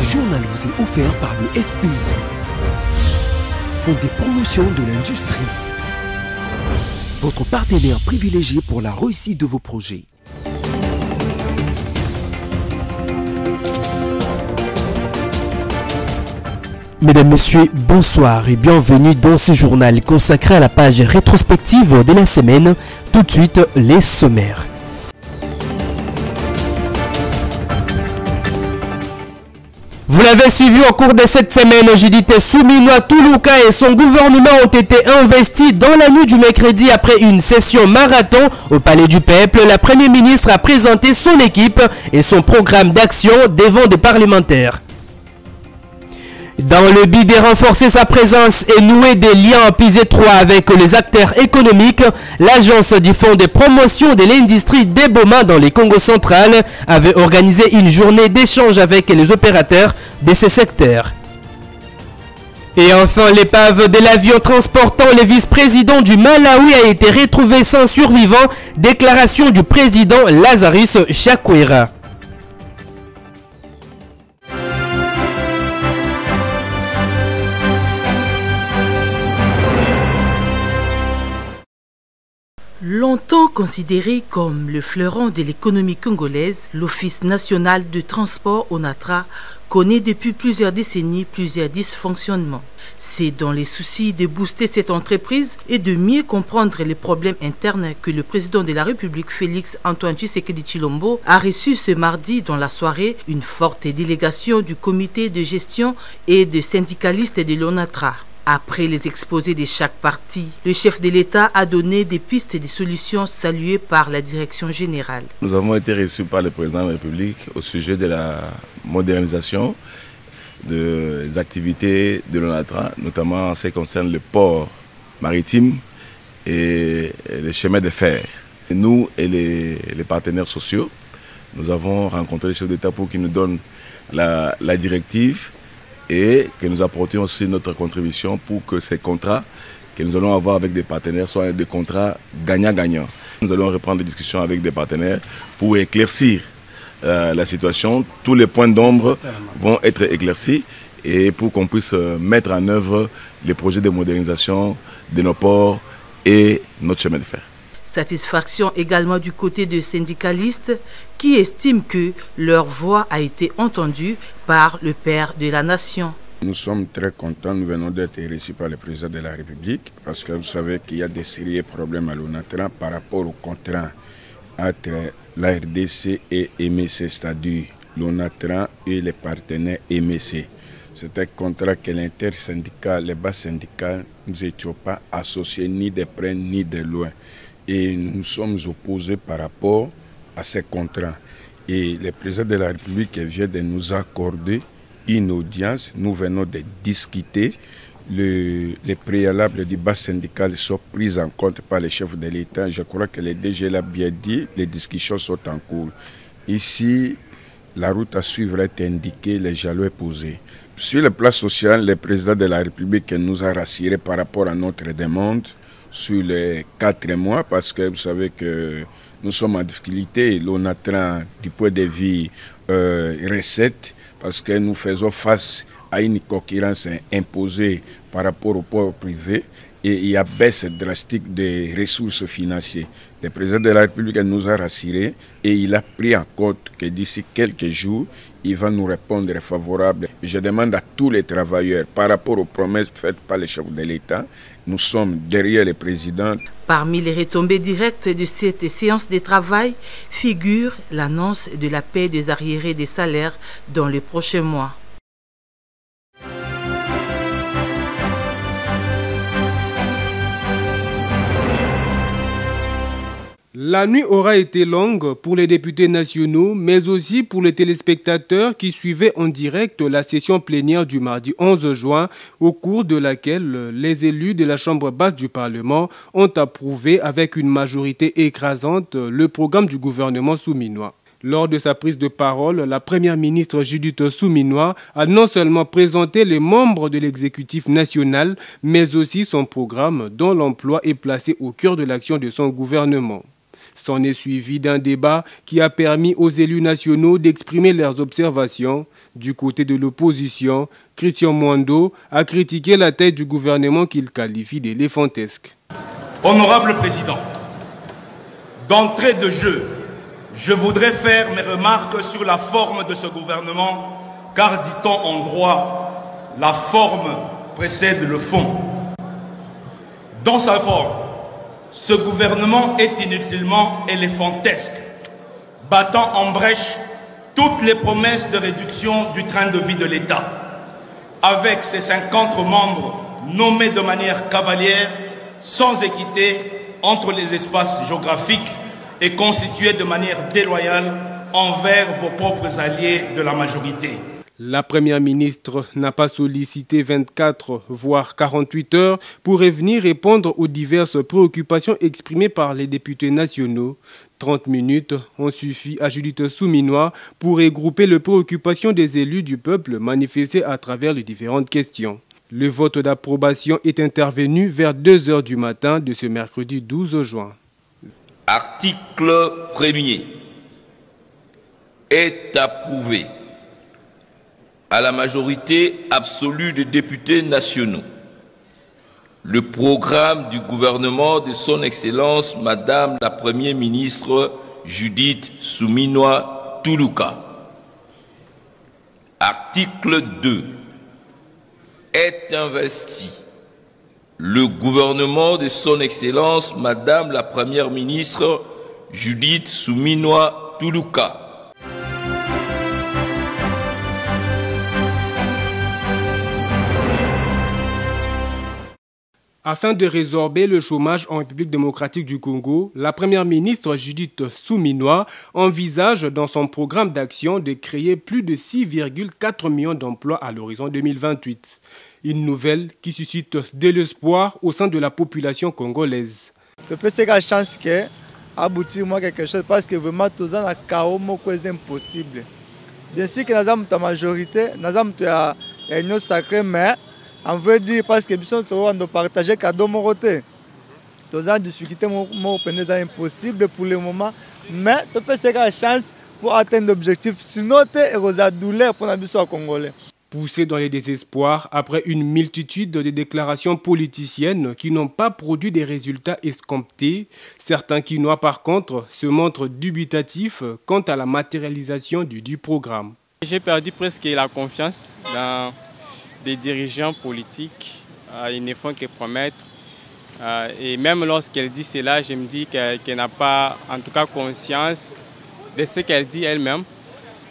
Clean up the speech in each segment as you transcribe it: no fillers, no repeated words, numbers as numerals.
Ce journal vous est offert par le FPI, Fonds des promotions de l'industrie, votre partenaire privilégié pour la réussite de vos projets. Mesdames, Messieurs, bonsoir et bienvenue dans ce journal consacré à la page rétrospective de la semaine. Tout de suite, les sommaires. Vous l'avez suivi au cours de cette semaine, Judith Souminois Toulouka et son gouvernement ont été investis dans la nuit du mercredi après une session marathon au Palais du Peuple. La Première ministre a présenté son équipe et son programme d'action devant des parlementaires. Dans le but de renforcer sa présence et nouer des liens plus étroits avec les acteurs économiques, l'agence du Fonds de promotion de l'industrie d'Eboma dans le Congo central avait organisé une journée d'échange avec les opérateurs de ce secteur. Et enfin, l'épave de l'avion transportant le vice-président du Malawi a été retrouvée sans survivant. Déclaration du président Lazarus Chakwera. Longtemps considéré comme le fleuron de l'économie congolaise, l'Office national de transport ONATRA connaît depuis plusieurs décennies plusieurs dysfonctionnements. C'est dans les soucis de booster cette entreprise et de mieux comprendre les problèmes internes que le président de la République, Félix Antoine Tshisekedi Tshilombo, a reçu ce mardi dans la soirée une forte délégation du comité de gestion et de syndicalistes de l'ONATRA. Après les exposés de chaque parti, le chef de l'État a donné des pistes et des solutions saluées par la direction générale. Nous avons été reçus par le président de la République au sujet de la modernisation des activités de l'ONATRA, notamment en ce qui concerne le port maritime et les chemins de fer. Nous et les partenaires sociaux, nous avons rencontré le chef d'État pour qu'il nous donne la directive et que nous apportions aussi notre contribution pour que ces contrats que nous allons avoir avec des partenaires soient des contrats gagnant-gagnant. Nous allons reprendre des discussions avec des partenaires pour éclaircir la situation. Tous les points d'ombre vont être éclaircis et pour qu'on puisse mettre en œuvre les projets de modernisation de nos ports et notre chemin de fer. Satisfaction également du côté des syndicalistes qui estiment que leur voix a été entendue par le père de la nation. Nous sommes très contents, nous venons d'être reçus par le président de la République parce que vous savez qu'il y a des sérieux problèmes à l'ONATRA par rapport au contrat entre la RDC et MEC, c'est-à-dire l'ONATRA et les partenaires MEC. C'est un contrat que l'intersyndical, les bas syndicales, nous n'étions pas associés ni de près ni de loin. Et nous sommes opposés par rapport à ces contrats. Et le président de la République vient de nous accorder une audience. Nous venons de discuter. Les préalables du bas syndical sont pris en compte par les chefs de l'État. Je crois que le DG l'a bien dit, les discussions sont en cours. Ici, la route à suivre est indiquée, les jalons sont posés. Sur le plan social, le président de la République nous a rassurés par rapport à notre demande sur les 4 mois, parce que vous savez que nous sommes en difficulté, l'ONATRA du point de vue recette, parce que nous faisons face à une concurrence imposée par rapport au port privé et il y a baisse drastique des ressources financières. Le président de la République nous a rassurés et il a pris en compte que d'ici quelques jours, il va nous répondre favorable. Je demande à tous les travailleurs, par rapport aux promesses faites par les chefs de l'État, nous sommes derrière le président. Parmi les retombées directes de cette séance de travail figure l'annonce de la paie des arriérés des salaires dans les prochains mois. La nuit aura été longue pour les députés nationaux, mais aussi pour les téléspectateurs qui suivaient en direct la session plénière du mardi 11 juin, au cours de laquelle les élus de la Chambre basse du Parlement ont approuvé avec une majorité écrasante le programme du gouvernement souminois. Lors de sa prise de parole, la première ministre Judith Souminois a non seulement présenté les membres de l'exécutif national, mais aussi son programme dont l'emploi est placé au cœur de l'action de son gouvernement. S'en est suivi d'un débat qui a permis aux élus nationaux d'exprimer leurs observations. Du côté de l'opposition, Christian Mwando a critiqué la tête du gouvernement qu'il qualifie d'éléphantesque. Honorable Président, d'entrée de jeu, je voudrais faire mes remarques sur la forme de ce gouvernement, car dit-on en droit, la forme précède le fond. Dans sa forme, ce gouvernement est inutilement éléphantesque, battant en brèche toutes les promesses de réduction du train de vie de l'État. Avec ses 50 membres nommés de manière cavalière, sans équité entre les espaces géographiques et constitués de manière déloyale envers vos propres alliés de la majorité. La première ministre n'a pas sollicité 24 voire 48 heures pour revenir répondre aux diverses préoccupations exprimées par les députés nationaux. 30 minutes ont suffi à Judith Souminois pour regrouper les préoccupations des élus du peuple manifestées à travers les différentes questions. Le vote d'approbation est intervenu vers 2 heures du matin de ce mercredi 12 juin. Article 1er est approuvé à la majorité absolue des députés nationaux. Le programme du gouvernement de son Excellence Madame la Première ministre Judith Souminois Toulouka. Article 2. Est investi le gouvernement de son Excellence Madame la Première ministre Judith Souminois Toulouka. Afin de résorber le chômage en République démocratique du Congo, la première ministre Judith Souminois envisage dans son programme d'action de créer plus de 6,4 millions d'emplois à l'horizon 2028. Une nouvelle qui suscite de l'espoir au sein de la population congolaise. Je peux avoir la chance que aboutir moi quelque chose parce que vraiment tout ça est impossible. Bien sûr que nous avons la majorité, nous avons une sacrée, mais on veut dire parce que nous avons partagé cadeau mon côté. Tous les difficultés sont impossibles pour le moment, mais tu peux avoir la chance pour atteindre l'objectif. Sinon, tu as douleur pour les Congolais. Poussé dans les désespoirs après une multitude de déclarations politiciennes qui n'ont pas produit des résultats escomptés, certains Kinois par contre se montrent dubitatifs quant à la matérialisation du programme. J'ai perdu presque la confiance dans des dirigeants politiques. Ils ne font que promettre. Et même lorsqu'elle dit cela, je me dis qu'elle n'a pas en tout cas conscience de ce qu'elle dit elle-même,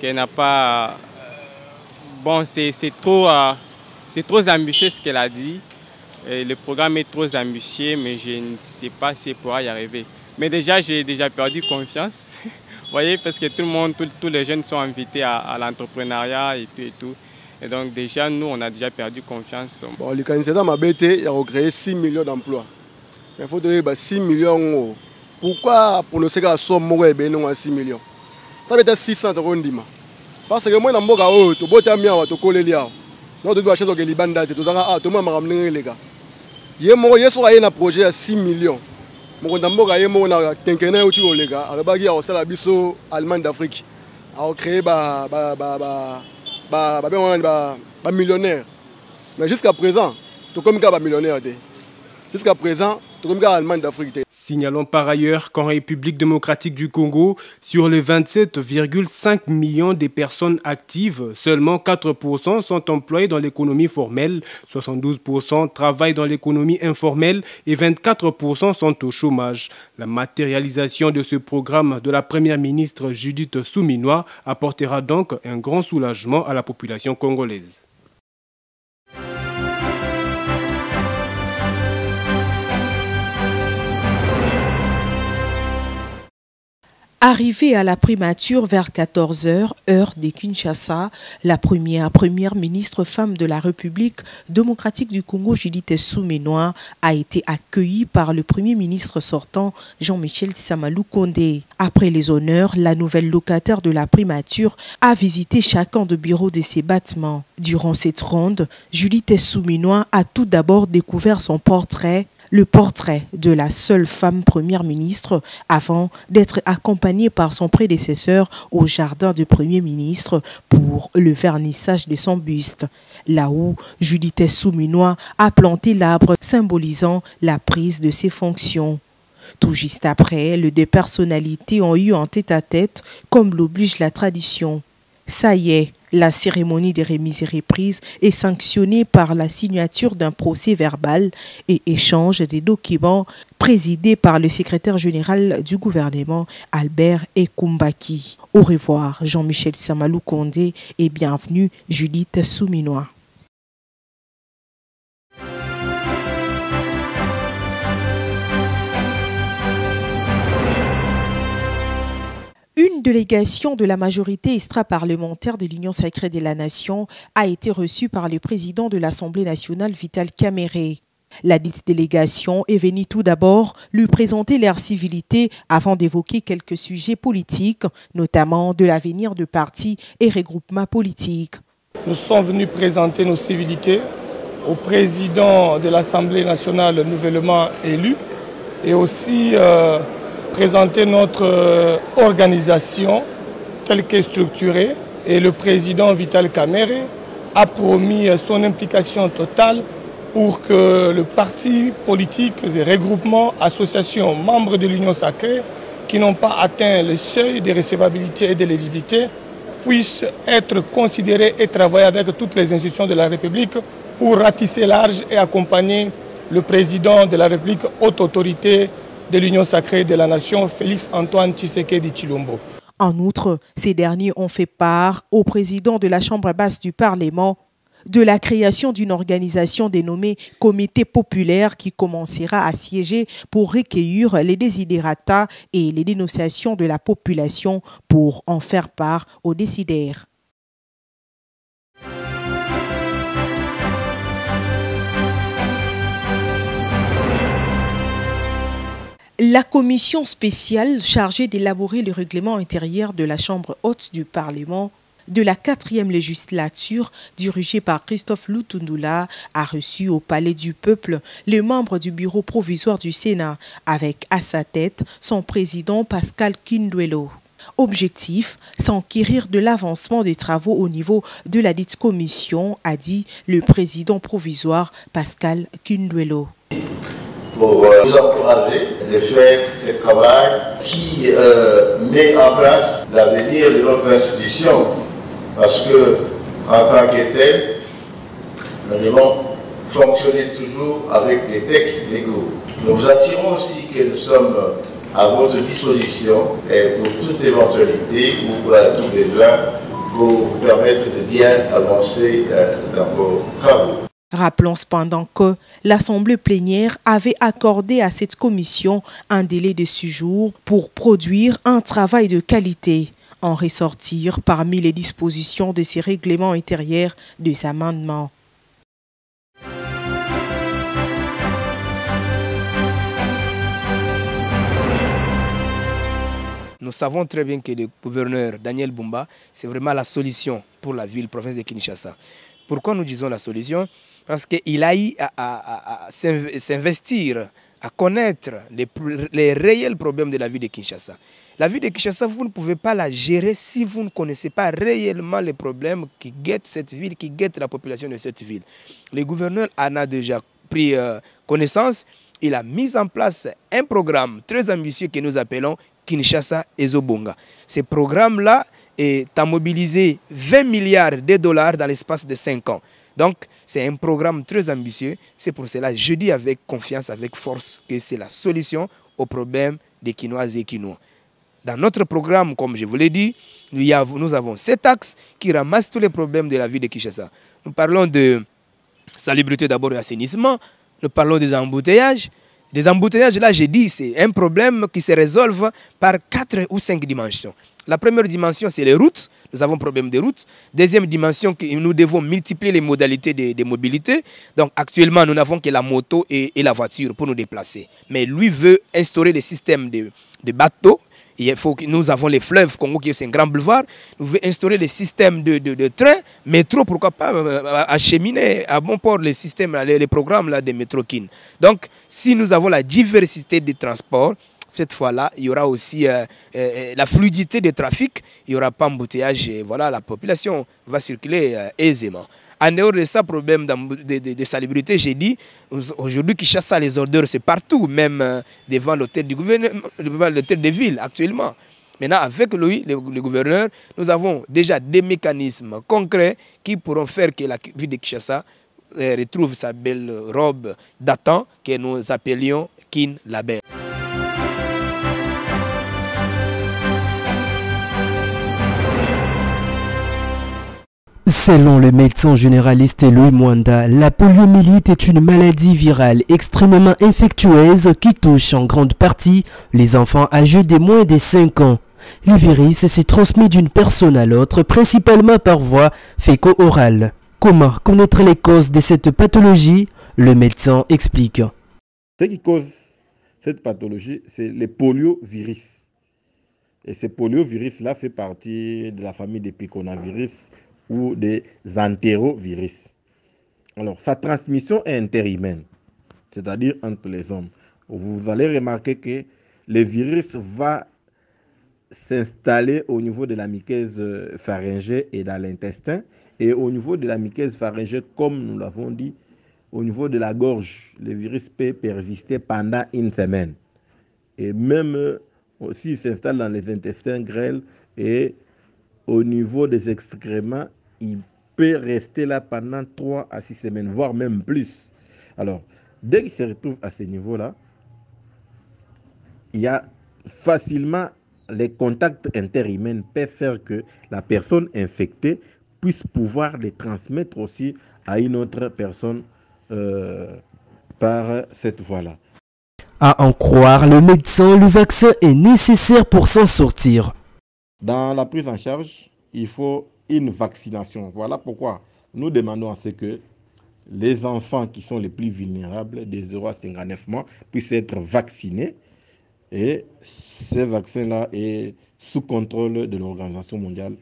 qu'elle n'a pas... Bon, c'est trop ambitieux ce qu'elle a dit. Et le programme est trop ambitieux, mais je ne sais pas si elle pourra y arriver. Mais déjà, j'ai déjà perdu confiance. Vous voyez, parce que tout le monde, tous les jeunes sont invités à l'entrepreneuriat et tout. Et donc déjà, nous, on a déjà perdu confiance. Bon, le candidat m'a bêté, il a créé 6 millions d'emplois. Il faut donner 6 millions. Pourquoi pour nous, c'est que la somme est 6 millions? Ça veut être 600 euros. Parce que moi, je suis en train de faire des choses. Je suis en train de faire des choses. Je suis en train de faire des choses. Je un projet à 6 millions. Je suis en train de faire des choses. Je suis en train de faire des choses Allemagne d'Afrique. Je suis créé des millionnaires. Mais jusqu'à présent, je suis un millionnaire. Jusqu'à présent, je suis en Allemagne d'Afrique. Signalons par ailleurs qu'en République démocratique du Congo, sur les 27,5 millions de personnes actives, seulement 4% sont employés dans l'économie formelle, 72% travaillent dans l'économie informelle et 24% sont au chômage. La matérialisation de ce programme de la première ministre Judith Souminois apportera donc un grand soulagement à la population congolaise. Arrivée à la primature vers 14 h, heure de Kinshasa, la première ministre femme de la République démocratique du Congo, Judith Souminois, a été accueillie par le premier ministre sortant, Jean-Michel Samalou Kondé. Après les honneurs, la nouvelle locataire de la primature a visité chacun des bureaux de ses bâtiments. Durant cette ronde, Judith Souminois a tout d'abord découvert son portrait, le portrait de la seule femme première ministre avant d'être accompagnée par son prédécesseur au jardin du Premier ministre pour le vernissage de son buste, là où Judith Souminois a planté l'arbre symbolisant la prise de ses fonctions. Tout juste après, les deux personnalités ont eu un tête-à-tête comme l'oblige la tradition. Ça y est, la cérémonie de remise et reprise est sanctionnée par la signature d'un procès verbal et échange des documents présidé par le secrétaire général du gouvernement, Albert Ekumbaki. Au revoir, Jean-Michel Samalou Kondé et bienvenue Judith Souminois. Une délégation de la majorité extra-parlementaire de l'Union sacrée de la Nation a été reçue par le président de l'Assemblée nationale, Vital Kamerhe. La dite délégation est venue tout d'abord lui présenter leur civilité avant d'évoquer quelques sujets politiques, notamment de l'avenir de partis et regroupements politiques. Nous sommes venus présenter nos civilités au président de l'Assemblée nationale nouvellement élu et aussi présenter notre organisation telle qu'elle est structurée, et le président Vital Kamerhe a promis son implication totale pour que le parti politique, les regroupements, associations, membres de l'Union sacrée qui n'ont pas atteint le seuil de recevabilité et d'éligibilité puissent être considérés et travailler avec toutes les institutions de la République pour ratisser large et accompagner le président de la République, haute autorité de l'Union sacrée de la Nation, Félix Antoine Tshisekedi Tshilombo. En outre, ces derniers ont fait part au président de la Chambre basse du Parlement de la création d'une organisation dénommée Comité populaire qui commencera à siéger pour recueillir les désidérata et les dénonciations de la population pour en faire part aux décideurs. La commission spéciale chargée d'élaborer le règlement intérieur de la Chambre haute du Parlement de la 4e législature, dirigée par Christophe Lutundula, a reçu au Palais du Peuple les membres du bureau provisoire du Sénat, avec à sa tête son président Pascal Kindwelo. Objectif, s'enquérir de l'avancement des travaux au niveau de la dite commission, a dit le président provisoire Pascal Kindwelo. Pour vous encourager de faire ce travail qui met en place l'avenir de notre institution. Parce que, en tant que tel, nous devons fonctionner toujours avec des textes légaux. Nous vous assurons aussi que nous sommes à votre disposition pour toute éventualité ou pour tout besoin pour vous permettre de bien avancer dans vos travaux. Rappelons cependant que l'Assemblée plénière avait accordé à cette commission un délai de 6 jours pour produire un travail de qualité, en ressortir parmi les dispositions de ces règlements intérieurs des amendements. Nous savons très bien que le gouverneur Daniel Bumba, c'est vraiment la solution pour la ville, province de Kinshasa. Pourquoi nous disons la solution? Parce qu'il a eu à s'investir, à connaître les réels problèmes de la ville de Kinshasa. La ville de Kinshasa, vous ne pouvez pas la gérer si vous ne connaissez pas réellement les problèmes qui guettent cette ville, qui guettent la population de cette ville. Le gouverneur en a déjà pris connaissance. Il a mis en place un programme très ambitieux que nous appelons Kinshasa Ezobonga. Ce programme-là a mobilisé 20 milliards de dollars dans l'espace de 5 ans. Donc, c'est un programme très ambitieux. C'est pour cela que je dis avec confiance, avec force, que c'est la solution aux problèmes des Kinoises et Kinois. Dans notre programme, comme je vous l'ai dit, nous avons 7 axes qui ramassent tous les problèmes de la ville de Kinshasa. Nous parlons de salubrité d'abord et assainissement. Nous parlons des embouteillages. Des embouteillages, là, j'ai dit, c'est un problème qui se résolve par 4 ou 5 dimensions. La première dimension, c'est les routes. Nous avons un problème de routes. Deuxième dimension, nous devons multiplier les modalités de mobilité. Donc actuellement, nous n'avons que la moto et la voiture pour nous déplacer. Mais lui veut instaurer des systèmes de bateaux. Il faut que nous avons les fleuves Congo qui est un grand boulevard. Nous voulons instaurer les systèmes de train, métro, pourquoi pas acheminer à bon port les systèmes, les programmes là, de métro Kin. Donc, si nous avons la diversité des transports, cette fois-là, il y aura aussi la fluidité des trafics, il n'y aura pas embouteillage, et voilà, la population va circuler aisément. En dehors de ça, problème de salubrité, j'ai dit, aujourd'hui, Kinshasa, les odeurs, c'est partout, même devant l'hôtel du gouvernement, devant l'hôtel de ville actuellement. Maintenant, avec lui, le gouverneur, nous avons déjà des mécanismes concrets qui pourront faire que la ville de Kinshasa retrouve sa belle robe datant que nous appelions Kin la Belle. Selon le médecin généraliste Louis Mwanda, la poliomyélite est une maladie virale extrêmement infectieuse qui touche en grande partie les enfants âgés de moins de 5 ans. Le virus se transmet d'une personne à l'autre, principalement par voie féco-orale. Comment connaître les causes de cette pathologie? Le médecin explique. Ce qui cause cette pathologie, c'est les poliovirus. Et ces poliovirus-là font partie de la famille des piconavirus ou des entérovirus. Alors, sa transmission est interhumaine, c'est-à-dire entre les hommes. Vous allez remarquer que le virus va s'installer au niveau de la muqueuse pharyngée et dans l'intestin, et au niveau de la muqueuse pharyngée, comme nous l'avons dit, au niveau de la gorge, le virus peut persister pendant une semaine. Et même aussi, il s'installe dans les intestins grêles et au niveau des excréments, il peut rester là pendant 3 à 6 semaines, voire même plus. Alors, dès qu'il se retrouve à ce niveau-là, il y a facilement les contacts interhumains peuvent faire que la personne infectée puisse pouvoir les transmettre aussi à une autre personne par cette voie-là. À en croire le médecin, le vaccin est nécessaire pour s'en sortir. Dans la prise en charge, il faut une vaccination. Voilà pourquoi nous demandons à ce que les enfants qui sont les plus vulnérables, des 0 à 59 mois, puissent être vaccinés. Et ce vaccin-là est sous contrôle de l'Organisation mondiale.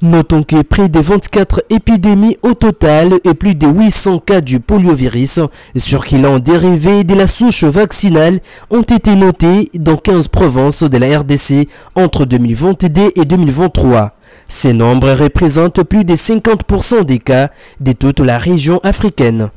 Notons que près de 24 épidémies au total et plus de 800 cas du poliovirus circulant dérivés de la souche vaccinale ont été notés dans 15 provinces de la RDC entre 2022 et 2023. Ces nombres représentent plus de 50% des cas de toute la région africaine.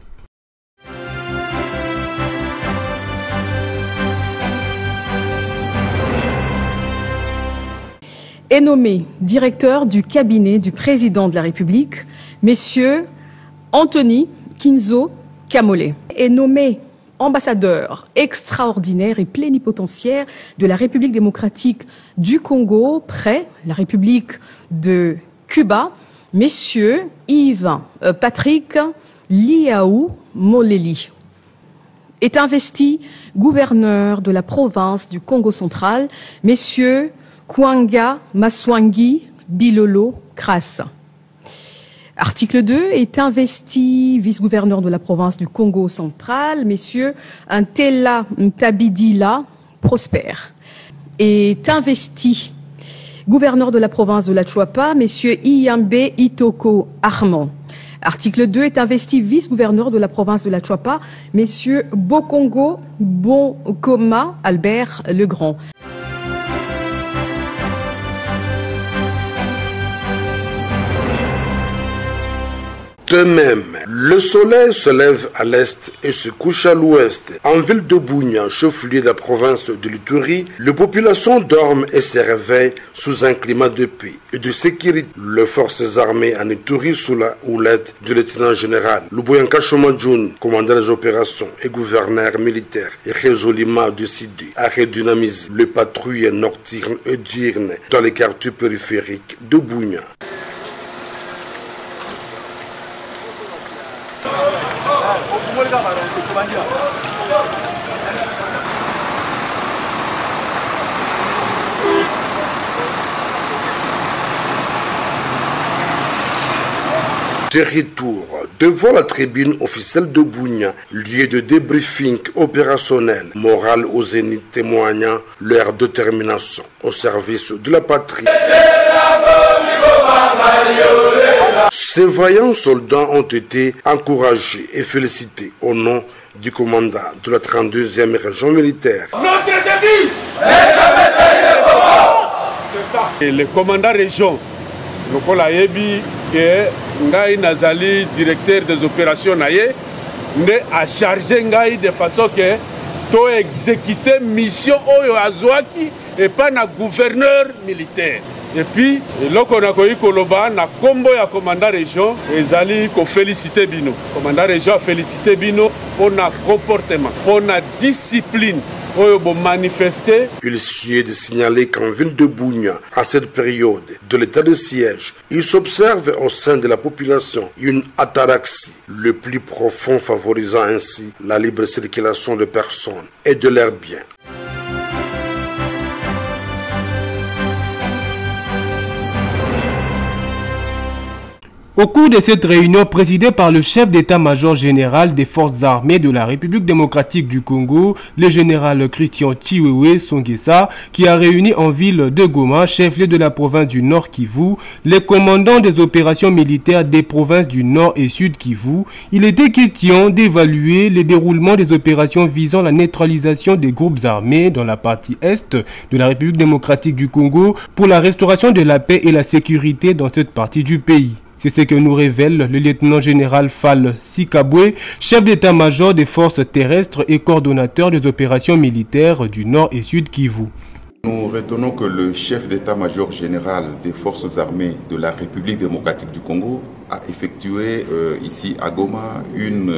Est nommé directeur du cabinet du président de la République, messieurs Anthony Kinzo Kamole. Est nommé ambassadeur extraordinaire et plénipotentiaire de la République démocratique du Congo près la République de Cuba, messieurs Yves Patrick Liaou Moleli. Est investi gouverneur de la province du Congo central, messieurs Kwanga Maswangi Bilolo Kras. Article 2, est investi vice-gouverneur de la province du Congo central, messieurs Ntela Ntabidila Prosper. Est investi gouverneur de la province de la Chuapa, messieurs Iyambe Itoko Armand. Article 2, est investi vice-gouverneur de la province de la Chuapa, messieurs Bokongo Bokoma Albert Legrand. De même, le soleil se lève à l'est et se couche à l'ouest. En ville de Bunia, chef-lieu de la province de l'Ituri, les populations dorment et se réveillent sous un climat de paix et de sécurité. Les forces armées en Ituri, sous la houlette du lieutenant-général Luboyanka Shomadjoun, commandant des opérations et gouverneur militaire, et résolument décidé à redynamiser les patrouilles nocturnes et diurnes dans les quartiers périphériques de Bunia. Territoire devant la tribune officielle de Bunia, lieu de débriefing opérationnel, morale au zénith témoignant leur détermination au service de la patrie. Ces vaillants soldats ont été encouragés et félicités au nom du commandant de la 32e région militaire. Notre devise est le commandant région. Lokola yebi que ngai nazali directeur des opérations naye ne a chargé ngai de façon que to exécuter mission oyo azwaki et pas na gouverneur militaire. Et puis, loko na koyi koloba na kombo ya commandant région ezali ko féliciter bino. Commandant région a félicité bino pour na comportement, pour na discipline. Il suffit de signaler qu'en ville de Bunia, à cette période de l'état de siège, il s'observe au sein de la population une ataraxie, le plus profond favorisant ainsi la libre circulation de personnes et de leurs biens. Au cours de cette réunion présidée par le chef d'état-major général des forces armées de la République démocratique du Congo, le général Christian Chiwewe Songesa, qui a réuni en ville de Goma, chef-lieu de la province du Nord Kivu, les commandants des opérations militaires des provinces du Nord et Sud Kivu, il était question d'évaluer le déroulement des opérations visant la neutralisation des groupes armés dans la partie Est de la République démocratique du Congo pour la restauration de la paix et la sécurité dans cette partie du pays. C'est ce que nous révèle le lieutenant-général Fall Sikabwe, chef d'état-major des forces terrestres et coordonnateur des opérations militaires du Nord et Sud Kivu. Nous retenons que le chef d'état-major général des forces armées de la République démocratique du Congo a effectué ici à Goma une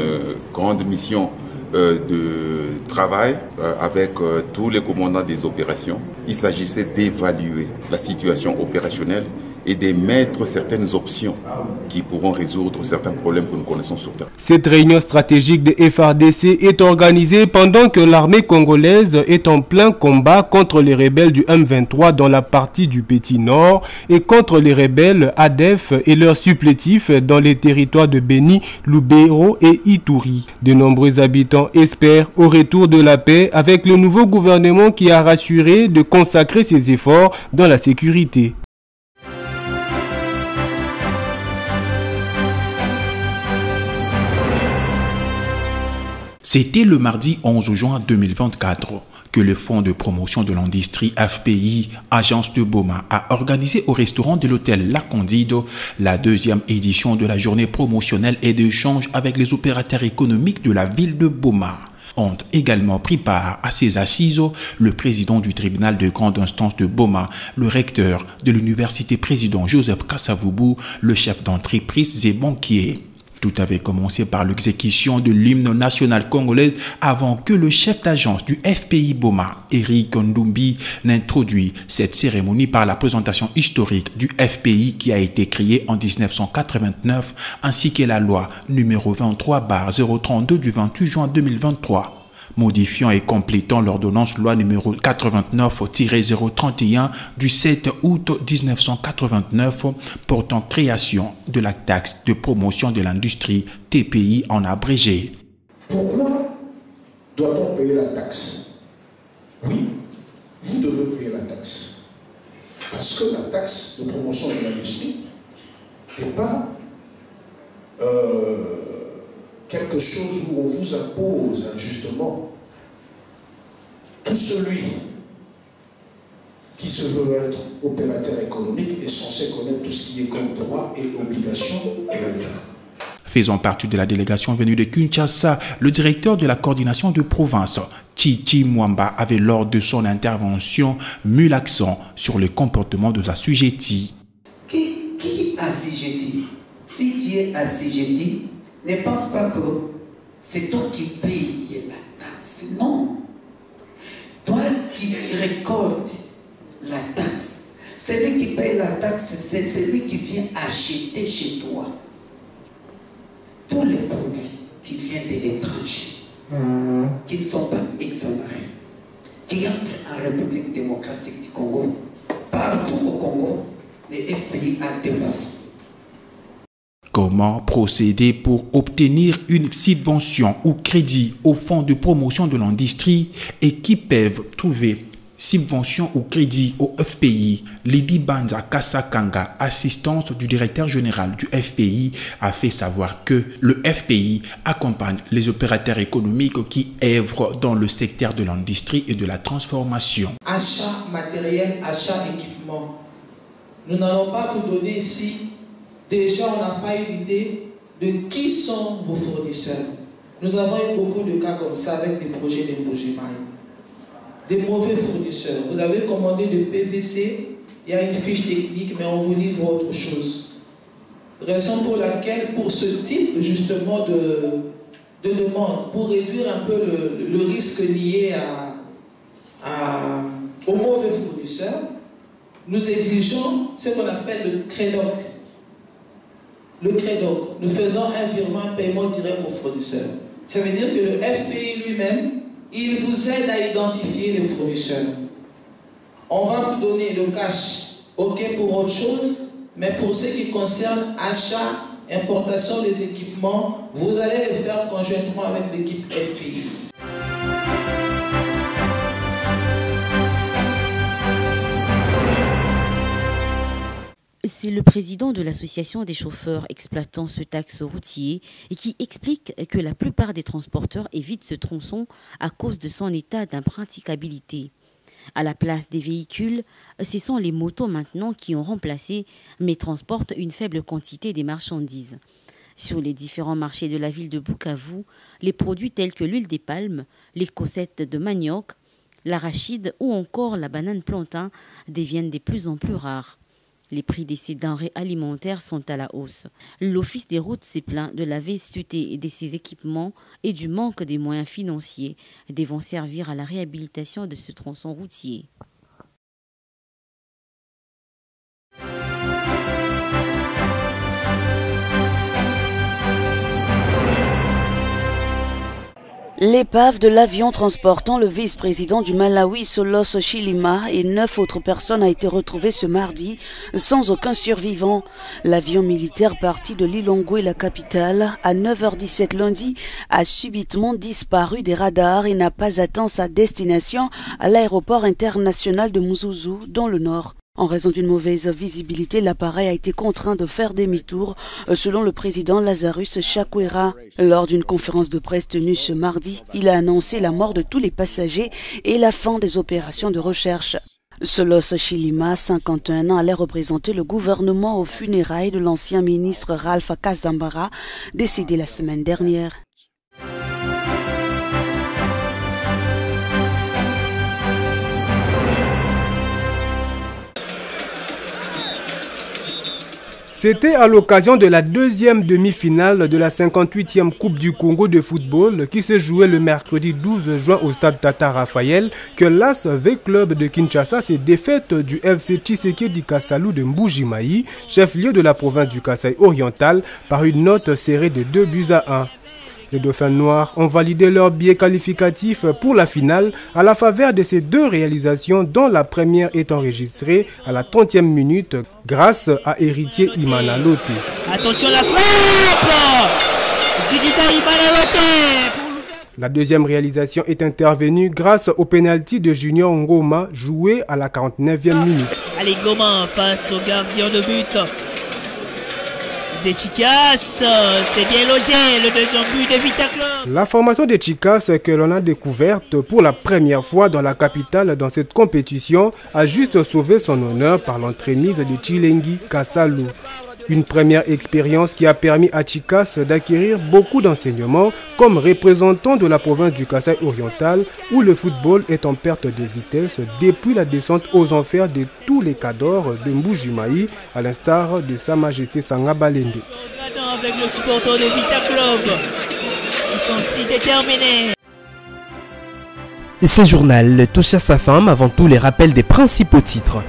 grande mission de travail avec tous les commandants des opérations. Il s'agissait d'évaluer la situation opérationnelle et d'émettre certaines options qui pourront résoudre certains problèmes que nous connaissons sur terre. Cette réunion stratégique de FARDC est organisée pendant que l'armée congolaise est en plein combat contre les rebelles du M23 dans la partie du Petit Nord et contre les rebelles ADF et leurs supplétifs dans les territoires de Beni, Lubero et Ituri. De nombreux habitants espèrent au retour de la paix avec le nouveau gouvernement qui a rassuré de consacrer ses efforts dans la sécurité. C'était le mardi 11 juin 2024 que le Fonds de promotion de l'industrie FPI, agence de Boma, a organisé au restaurant de l'hôtel La Condide la deuxième édition de la journée promotionnelle et d'échange avec les opérateurs économiques de la ville de Boma. Ont également pris part à ces assises le président du tribunal de grande instance de Boma, le recteur de l'université président Joseph Kassavubu, le chef d'entreprise et banquier. Tout avait commencé par l'exécution de l'hymne national congolais avant que le chef d'agence du FPI Boma, Eric Ndumbi, n'introduit cette cérémonie par la présentation historique du FPI qui a été créé en 1989 ainsi que la loi numéro 23/032 du 28 juin 2023. Modifiant et complétant l'ordonnance loi numéro 89-031 du 7 août 1989 portant création de la taxe de promotion de l'industrie TPI en abrégé. Pourquoi doit-on payer la taxe? Oui, vous devez payer la taxe. Parce que la taxe de promotion de l'industrie n'est pas quelque chose où on vous impose injustement. Tout celui qui se veut être opérateur économique est censé connaître tout ce qui est comme droit et obligation de l'État. Faisant partie de la délégation venue de Kinshasa, le directeur de la coordination de province, Chichi Mwamba, avait lors de son intervention mis l'accent sur le comportement de assujettis. Qui assujetti? Si tu es assujetti, ne pense pas que c'est toi qui payes la taxe. Non. Toi, tu récoltes la taxe. Celui qui paye la taxe, c'est celui qui vient acheter chez toi tous les produits qui viennent de l'étranger, qui ne sont pas exonérés, qui entrent en République démocratique du Congo. Partout au Congo, les FPI a dépensé. Comment procéder pour obtenir une subvention ou crédit au fonds de promotion de l'industrie et qui peuvent trouver subvention ou crédit au FPI? Lydie Banza Kasakanga, assistante du directeur général du FPI, a fait savoir que le FPI accompagne les opérateurs économiques qui œuvrent dans le secteur de l'industrie et de la transformation. Achat matériel, achat équipement. Nous n'allons pas vous donner ici, déjà on n'a pas eu l'idée de qui sont vos fournisseurs. Nous avons eu beaucoup de cas comme ça avec des projets d'Embojimai. Des mauvais fournisseurs. Vous avez commandé de PVC, il y a une fiche technique, mais on vous livre autre chose. Raison pour laquelle, pour ce type justement de demande, pour réduire un peu le risque lié aux mauvais fournisseurs, nous exigeons ce qu'on appelle le CREDOC. Le CREDOC, nous faisons un virement, un paiement direct aux fournisseurs. Ça veut dire que le FPI lui-même, il vous aide à identifier les fournisseurs. On va vous donner le cash, ok, pour autre chose, mais pour ce qui concerne achat, importation des équipements, vous allez le faire conjointement avec l'équipe FPI. C'est le président de l'association des chauffeurs exploitant ce taxe routier et qui explique que la plupart des transporteurs évitent ce tronçon à cause de son état d'impraticabilité. À la place des véhicules, ce sont les motos maintenant qui ont remplacé, mais transportent une faible quantité des marchandises. Sur les différents marchés de la ville de Bukavu, les produits tels que l'huile des palmes, les cossettes de manioc, l'arachide ou encore la banane plantain deviennent de plus en plus rares. Les prix de ces denrées alimentaires sont à la hausse. L'Office des routes s'est plaint de la vastuité de ces équipements et du manque des moyens financiers devant servir à la réhabilitation de ce tronçon routier. L'épave de l'avion transportant le vice-président du Malawi, Solos Chilima, et 9 autres personnes a été retrouvée ce mardi sans aucun survivant. L'avion militaire parti de Lilongwe, la capitale, à 9h17 lundi, a subitement disparu des radars et n'a pas atteint sa destination à l'aéroport international de Muzuzu, dans le nord. En raison d'une mauvaise visibilité, l'appareil a été contraint de faire demi-tour, selon le président Lazarus Chakwera. Lors d'une conférence de presse tenue ce mardi, il a annoncé la mort de tous les passagers et la fin des opérations de recherche. Solos Chilima, 51 ans, allait représenter le gouvernement aux funérailles de l'ancien ministre Ralph Kazambara, décédé la semaine dernière. C'était à l'occasion de la deuxième demi-finale de la 58e Coupe du Congo de football qui se jouait le mercredi 12 juin au stade Tata Raphaël que l'AS V-Club de Kinshasa s'est défaite du FC Tshisekedi Kasalu de Mbuji-Mayi, chef-lieu de la province du Kasaï oriental, par une note serrée de 2-1. Les Dauphins Noirs ont validé leur billet qualificatif pour la finale à la faveur de ces deux réalisations, dont la première est enregistrée à la 30e minute grâce à Héritier Imana Lote. Attention la frappe! Zigida Imana Lote! La deuxième réalisation est intervenue grâce au pénalty de Junior Ngoma joué à la 49e minute. Allez, Ngoma face au gardien de but. Des Chicas, c'est bien logé, le deuxième but de Vita Club. La formation des Chicas que l'on a découverte pour la première fois dans la capitale dans cette compétition a juste sauvé son honneur par l'entremise de Chilengi Kasalu. Une première expérience qui a permis à Chicas d'acquérir beaucoup d'enseignements comme représentant de la province du Kasaï oriental où le football est en perte de vitesse depuis la descente aux enfers de tous les cadors de Mbuji-Mayi à l'instar de Sa Majesté Sanga Balende. Avec le supporter de Vita Club, ils sont si déterminés. Ce journal touche à sa fin, avant tout les rappels des principaux titres.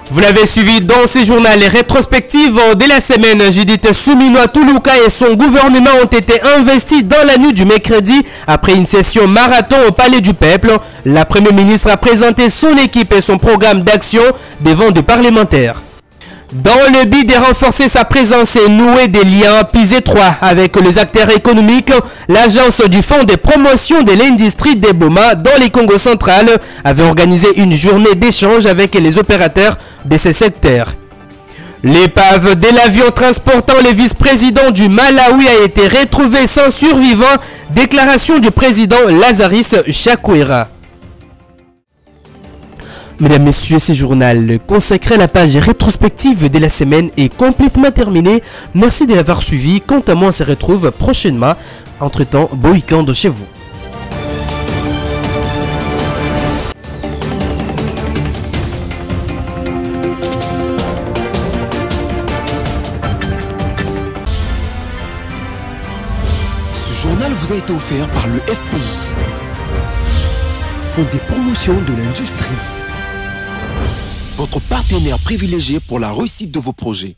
Vous l'avez suivi dans ce journal, les rétrospectives de la semaine. Judith Suminwa Tuluka et son gouvernement ont été investis dans la nuit du mercredi après une session marathon au Palais du Peuple. La Première ministre a présenté son équipe et son programme d'action devant des parlementaires. Dans le but de renforcer sa présence et nouer des liens plus étroits avec les acteurs économiques, l'agence du Fonds de promotion de l'industrie de Boma dans les Congo central avait organisé une journée d'échange avec les opérateurs de ce secteur. L'épave de l'avion transportant le vice-président du Malawi a été retrouvée sans survivant, déclaration du président Lazarus Chakwera. Mesdames, Messieurs, ce journal consacré à la page rétrospective de la semaine est complètement terminé. Merci de l'avoir suivi. Quant à moi, on se retrouve prochainement. Entre-temps, bon week-end chez vous. Ce journal vous a été offert par le FPI, Fonds de promotion de l'industrie, votre partenaire privilégié pour la réussite de vos projets.